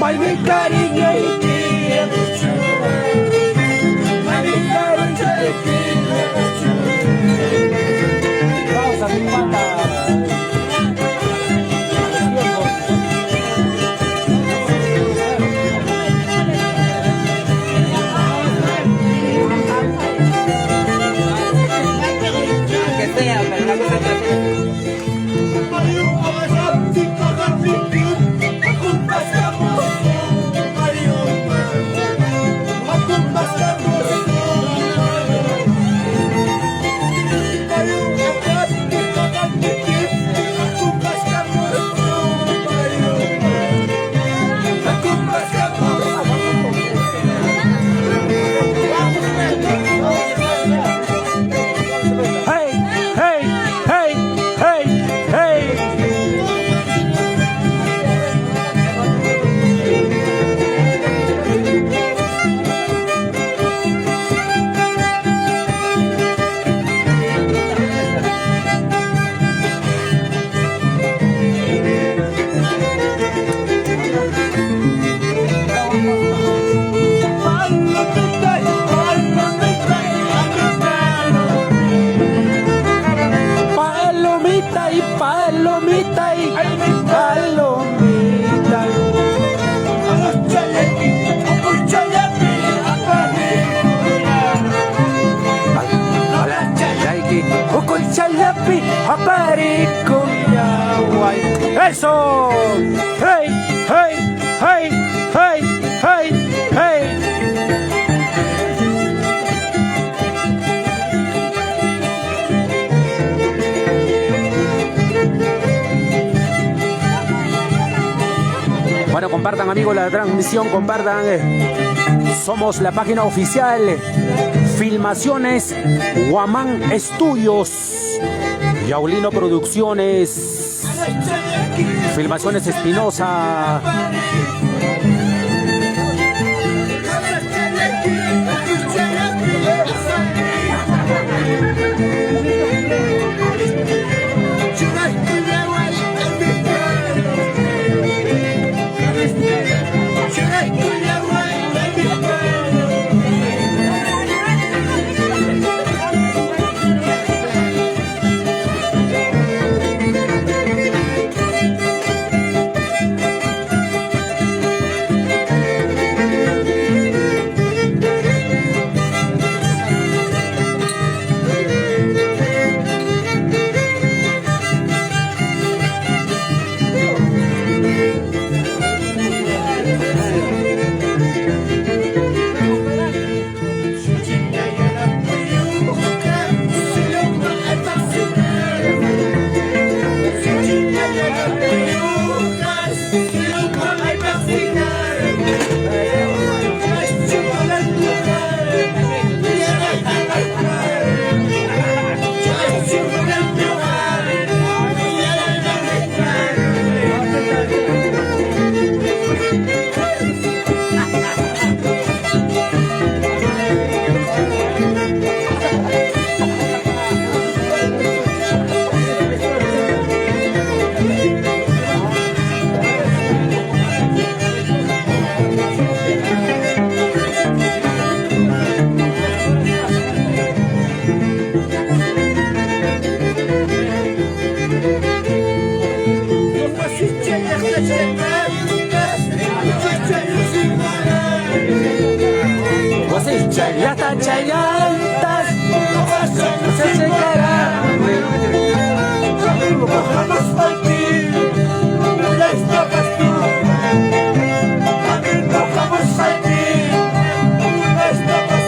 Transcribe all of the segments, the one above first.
May mi cariño y quiero chulo. May mi cariño y quiero chulo. Vamos a mi banda. Que sea, pero la cosa es así. ¡Eso! ¡Hey! ¡Hey! ¡Hey! ¡Hey! ¡Hey! ¡Hey! Bueno, compartan, amigos, la transmisión, compartan. Somos la página oficial Filmaciones Guamán Estudios, Yaulino Producciones, Filmaciones Espinosa. Chayatas, chayatas, se secarán. Vamos por ti, ya estabas tú. También nos vamos a ti, ya estabas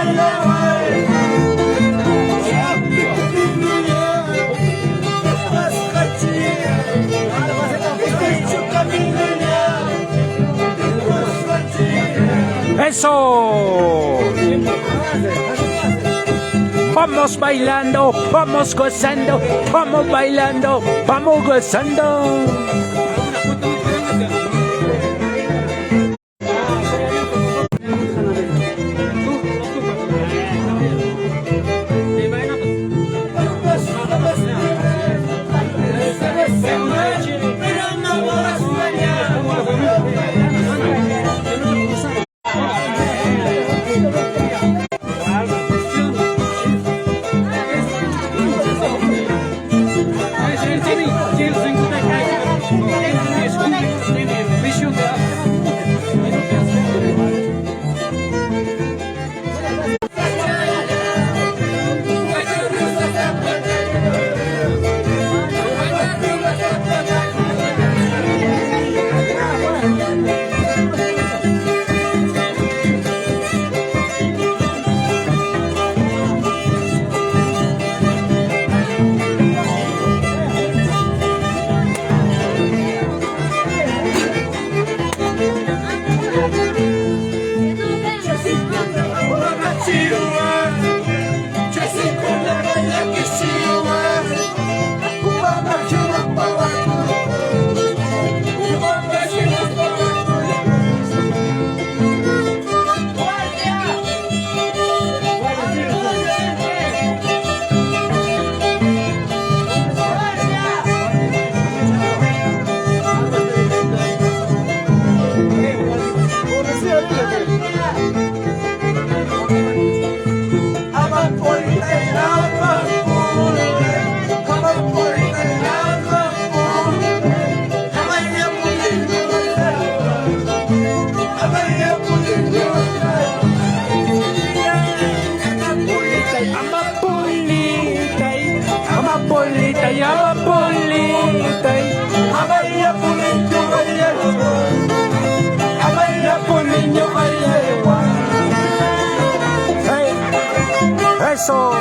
Bye. Eso. Vamos bailando, vamos gozando, vamos bailando, vamos gozando. Eso.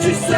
She said,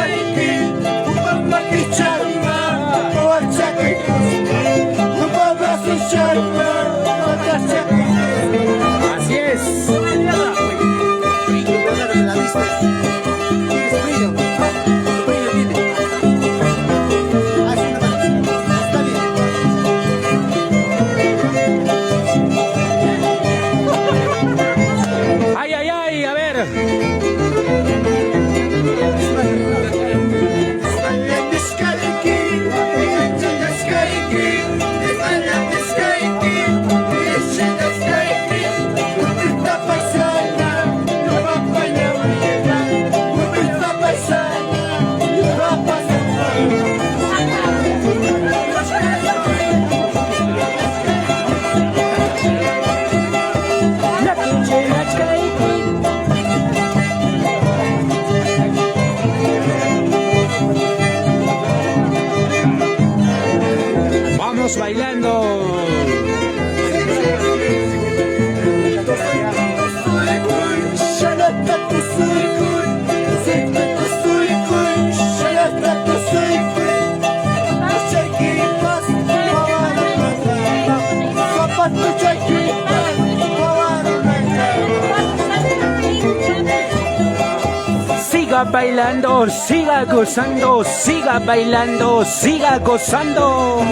Siga bailando, siga gozando, siga bailando, siga gozando.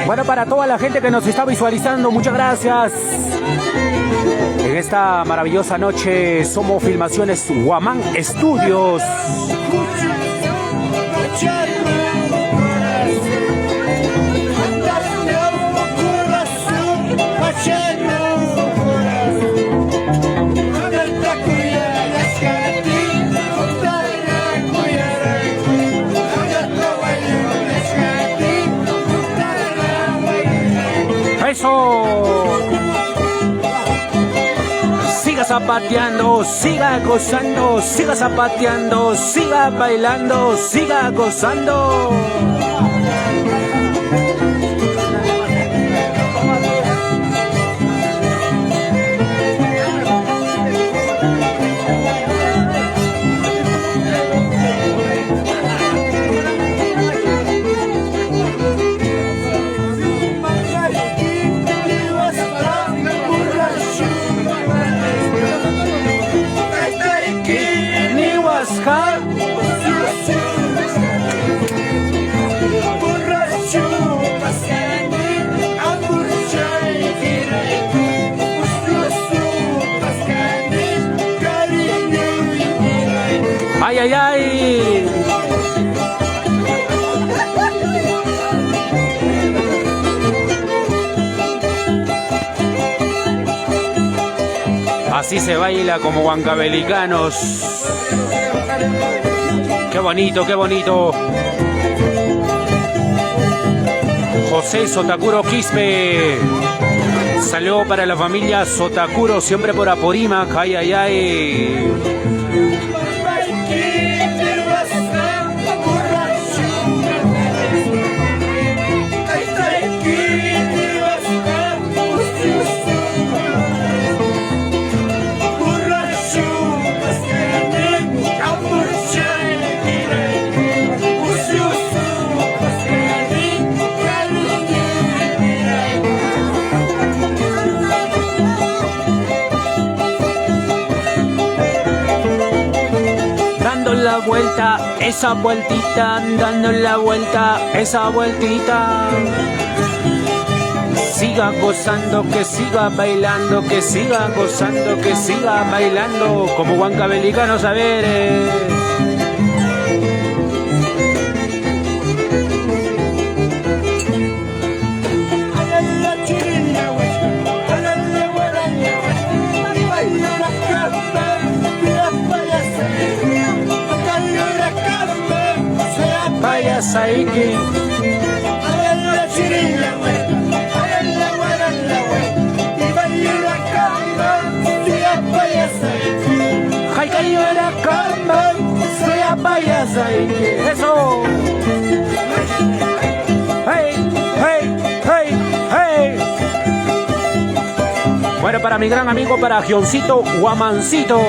Bueno, para toda la gente que nos está visualizando, muchas gracias. En esta maravillosa noche, Somos Filmaciones Huamán Estudios. ¡Eso! Siga zapateando, siga gozando, siga zapateando, siga bailando, siga gozando. Así se baila como huancavelicanos. Qué bonito, qué bonito. José Sotakuro Quispe. Saludo para la familia Sotakuro, siempre por Apurímac. Ay, ay, ay. La vuelta, esa vueltita, dando la vuelta, esa vueltita. Siga gozando, que siga bailando, que siga gozando, que siga bailando, como huancavelicanos, a ver. Saiki. Eso. Hey, hey, hey, hey. Bueno, para mi gran amigo, para Gioncito Guamancito.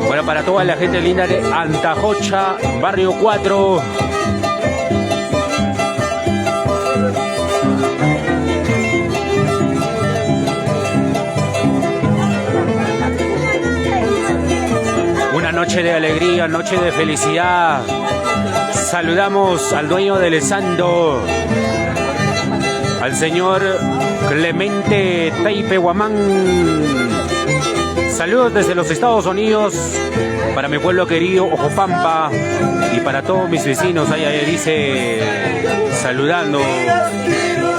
Bueno, para toda la gente linda de Antajocha, Barrio 4. Una noche de alegría, noche de felicidad. Saludamos al dueño del Esando, al señor Clemente Taipe Guamán. Saludos desde los Estados Unidos para mi pueblo querido Ojopampa y para todos mis vecinos. Ahí dice, saludando,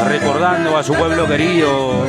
recordando a su pueblo querido.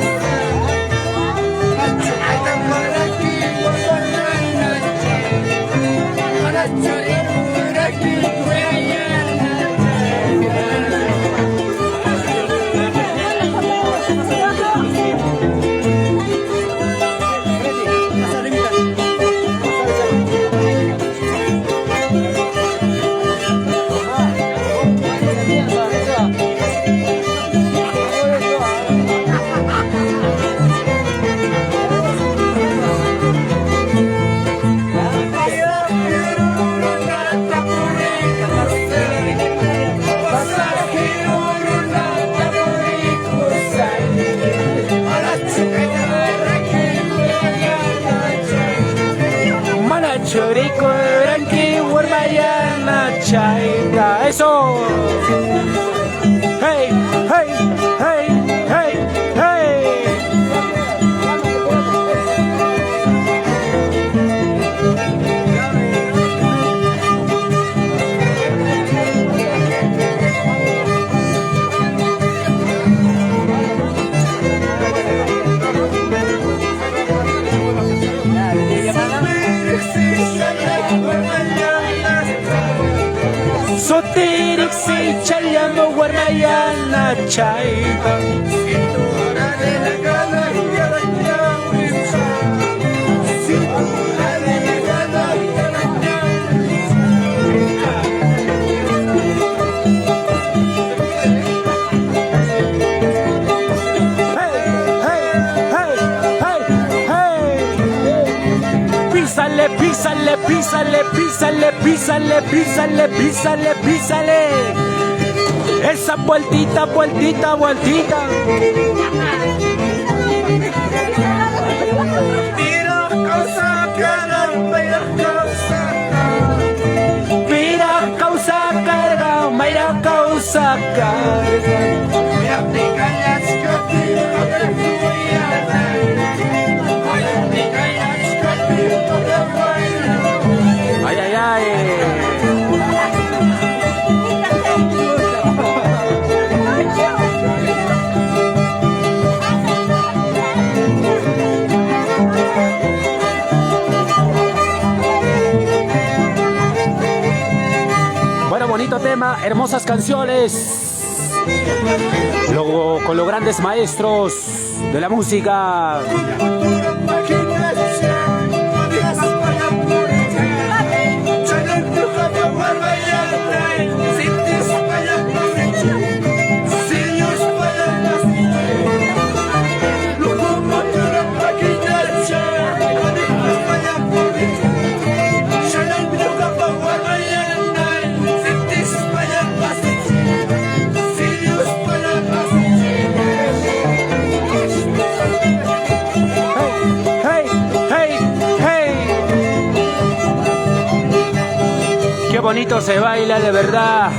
Eso. Hey, hey, hey, hey, hey. Sotirik si chayamo warmayana chayta. Písale, písale, písale, písale, písale, písale, písale, písale. Esa vueltita, vueltita, vueltita. Mira causa carga, mira causa carga, mira causa carga. Ay, ay, ay. música, hermosas canciones. Luego con los grandes maestros de la música. Qué bonito se baila, de verdad.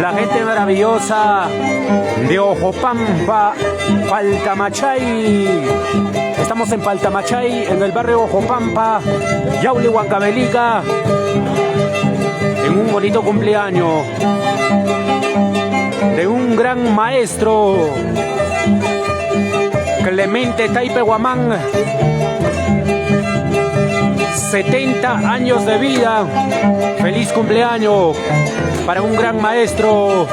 La gente maravillosa de Ojopampa, Paltamachay. Estamos en Paltamachay, en el barrio Ojopampa, Yauli, Huancavelica, en un bonito cumpleaños de un gran maestro, Clemente Taipe Guamán. 70 años de vida. Feliz cumpleaños para un gran maestro.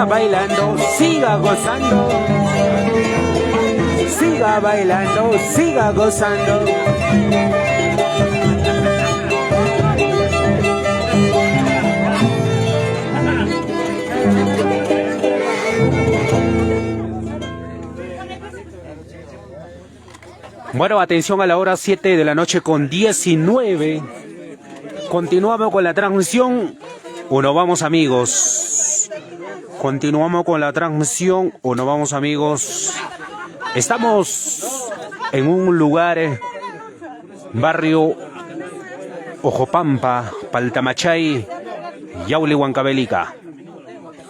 Bailando, siga gozando, siga bailando, siga gozando. Bueno, atención a la hora 7 de la noche con 19. Continuamos con la transmisión. Uno vamos, amigos. Continuamos con la transmisión, o no vamos, amigos. Estamos en un lugar, barrio Ojopampa, Paltamachay, Yauli, Huancavelica.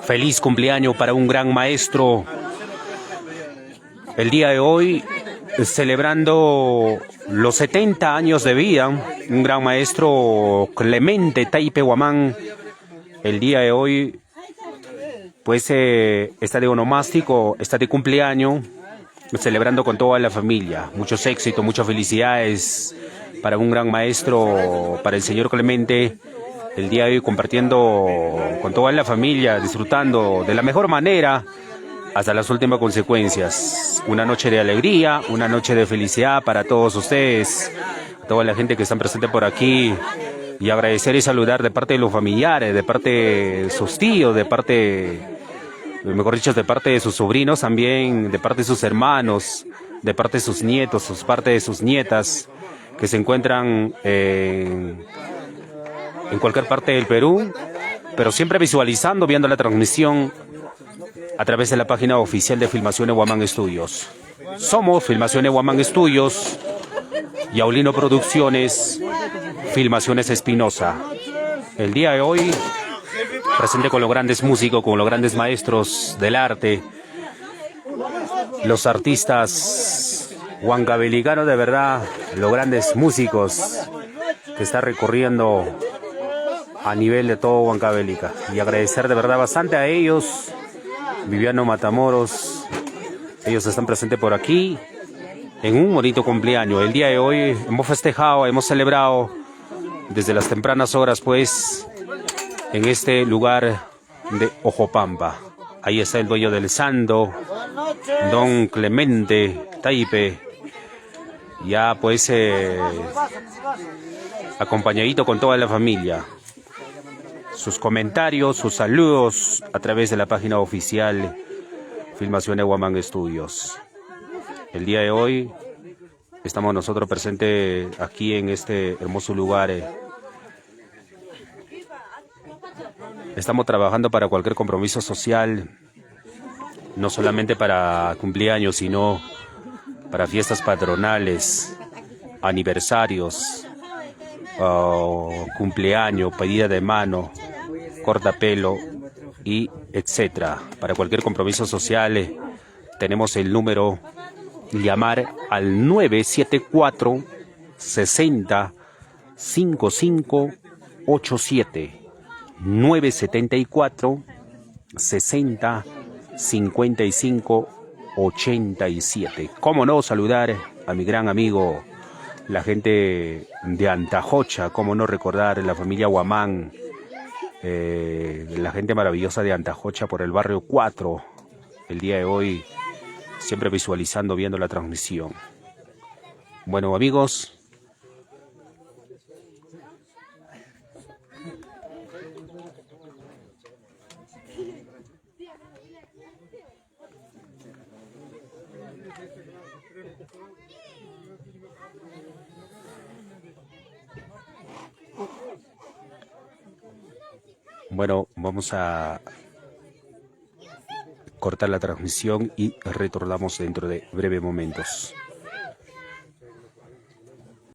Feliz cumpleaños para un gran maestro. El día de hoy, celebrando los 70 años de vida, un gran maestro, Clemente Taipe Guamán. El día de hoy, pues está de onomástico, está de cumpleaños, celebrando con toda la familia. Muchos éxitos, muchas felicidades para un gran maestro, para el señor Clemente. El día de hoy compartiendo con toda la familia, disfrutando de la mejor manera hasta las últimas consecuencias. Una noche de alegría, una noche de felicidad para todos ustedes, a toda la gente que está presente por aquí. Y agradecer y saludar de parte de los familiares, de parte de sus tíos, de parte, mejor dicho, de parte de sus sobrinos también, de parte de sus hermanos, de parte de sus nietos, de parte de sus nietas, que se encuentran en cualquier parte del Perú, pero siempre visualizando, viendo la transmisión a través de la página oficial de Filmaciones Guamán Estudios. Somos Filmaciones Guamán Estudios, Yaulino Producciones, Filmaciones Espinosa. El día de hoy, presente con los grandes músicos, con los grandes maestros del arte, los artistas huancavelicanos, de verdad, los grandes músicos que está recorriendo a nivel de todo Huancavelica. Y agradecer de verdad bastante a ellos, Viviano Matamoros, ellos están presentes por aquí en un bonito cumpleaños. El día de hoy hemos festejado, hemos celebrado desde las tempranas horas, pues, en este lugar de Ojopampa. Ahí está el dueño del Sando, don Clemente Taipe, ya pues acompañadito con toda la familia. Sus comentarios, sus saludos a través de la página oficial Filmaciones Guamán Estudios. El día de hoy estamos nosotros presentes aquí en este hermoso lugar Estamos trabajando para cualquier compromiso social, no solamente para cumpleaños, sino para fiestas patronales, aniversarios, cumpleaños, pedida de mano, cortapelo y etcétera. Para cualquier compromiso social tenemos el número, llamar al 974 60 5587 974 60 55 87. Cómo no saludar a mi gran amigo, la gente de Antajocha, cómo no recordar la familia Guamán, la gente maravillosa de Antajocha por el barrio 4, el día de hoy, siempre visualizando, viendo la transmisión. Bueno, amigos, vamos a cortar la transmisión y retornamos dentro de breves momentos.